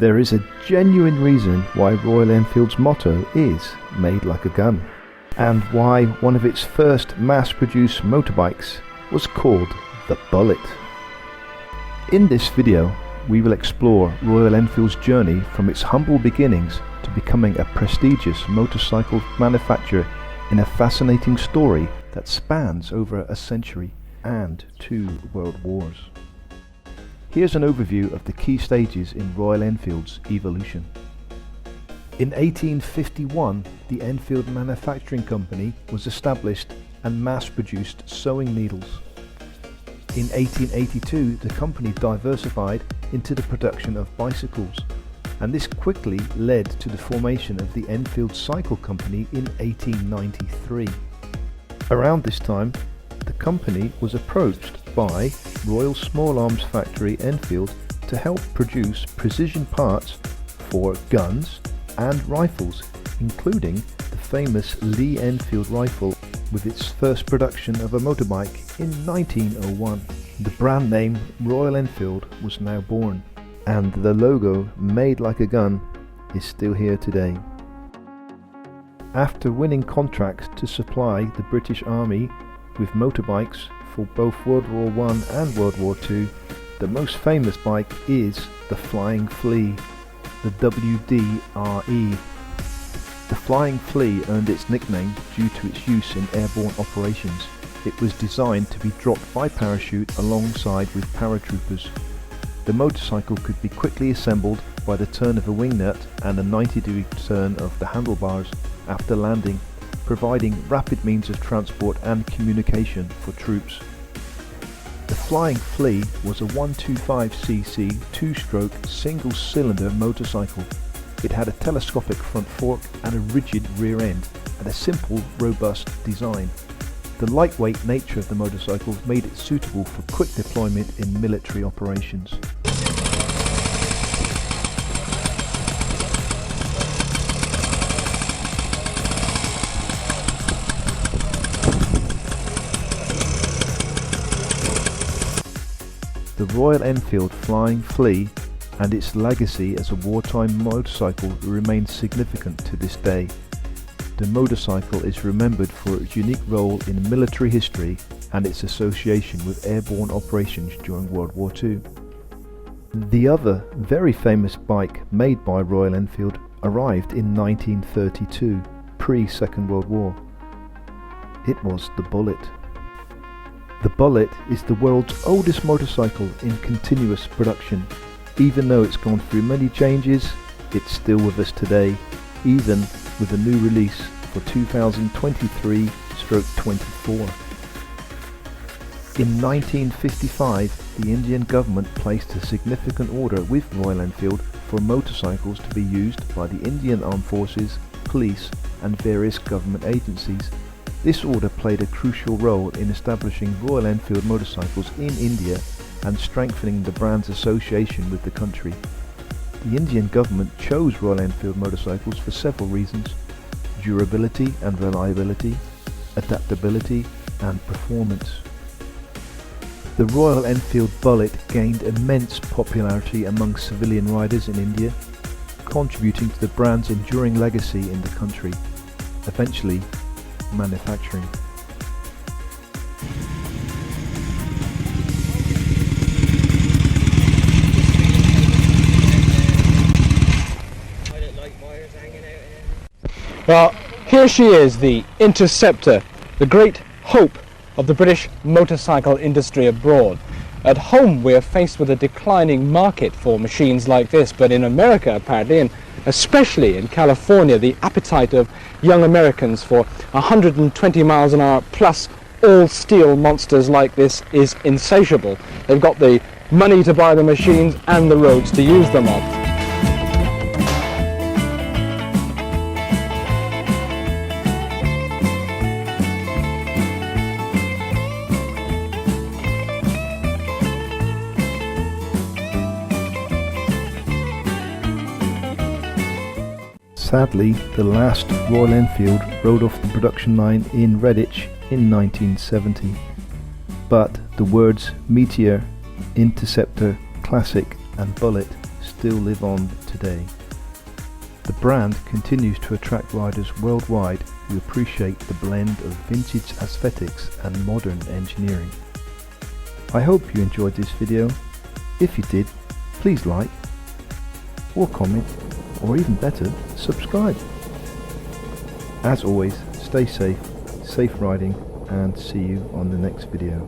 There is a genuine reason why Royal Enfield's motto is "Made like a gun," and why one of its first mass-produced motorbikes was called the Bullet. In this video, we will explore Royal Enfield's journey from its humble beginnings to becoming a prestigious motorcycle manufacturer in a fascinating story that spans over a century and 2 world wars. Here's an overview of the key stages in Royal Enfield's evolution. In 1851, the Enfield Manufacturing Company was established and mass-produced sewing needles. In 1882, the company diversified into the production of bicycles, and this quickly led to the formation of the Enfield Cycle Company in 1893. Around this time, the company was approached by Royal Small Arms Factory Enfield to help produce precision parts for guns and rifles, including the famous Lee Enfield rifle with its first production of a motorbike in 1901. The brand name Royal Enfield was now born, and the logo "Made like a gun" is still here today. After winning contracts to supply the British Army with motorbikes for both World War I and World War II, the most famous bike is the Flying Flea, the WDRE. The Flying Flea earned its nickname due to its use in airborne operations. It was designed to be dropped by parachute alongside with paratroopers. The motorcycle could be quickly assembled by the turn of a wing nut and a 90-degree turn of the handlebars after landing, providing rapid means of transport and communication for troops. The Flying Flea was a 125cc 2-stroke single-cylinder motorcycle. It had a telescopic front fork and a rigid rear end, and a simple, robust design. The lightweight nature of the motorcycle made it suitable for quick deployment in military operations. The Royal Enfield Flying Flea and its legacy as a wartime motorcycle remains significant to this day. The motorcycle is remembered for its unique role in military history and its association with airborne operations during World War II. The other very famous bike made by Royal Enfield arrived in 1932, pre-Second World War. It was the Bullet. The Bullet is the world's oldest motorcycle in continuous production. Even though it's gone through many changes, it's still with us today, even with a new release for 2023/24. In 1955, the Indian government placed a significant order with Royal Enfield for motorcycles to be used by the Indian Armed Forces, police and various government agencies. This order played a crucial role in establishing Royal Enfield motorcycles in India and strengthening the brand's association with the country. The Indian government chose Royal Enfield motorcycles for several reasons: durability and reliability, adaptability and performance. The Royal Enfield Bullet gained immense popularity among civilian riders in India, contributing to the brand's enduring legacy in the country, eventually manufacturing. Well, here she is, the Interceptor, the great hope of the British motorcycle industry abroad. At home we're faced with a declining market for machines like this, but in America apparently, and especially in California, the appetite of young Americans for 120 miles an hour plus all-steel monsters like this is insatiable. They've got the money to buy the machines and the roads to use them on. Sadly, the last Royal Enfield rode off the production line in Redditch in 1970. But the words Meteor, Interceptor, Classic and Bullet still live on today. The brand continues to attract riders worldwide who appreciate the blend of vintage aesthetics and modern engineering. I hope you enjoyed this video. If you did, please like, or comment, or even better, subscribe. As always, stay safe, safe riding, and see you on the next video.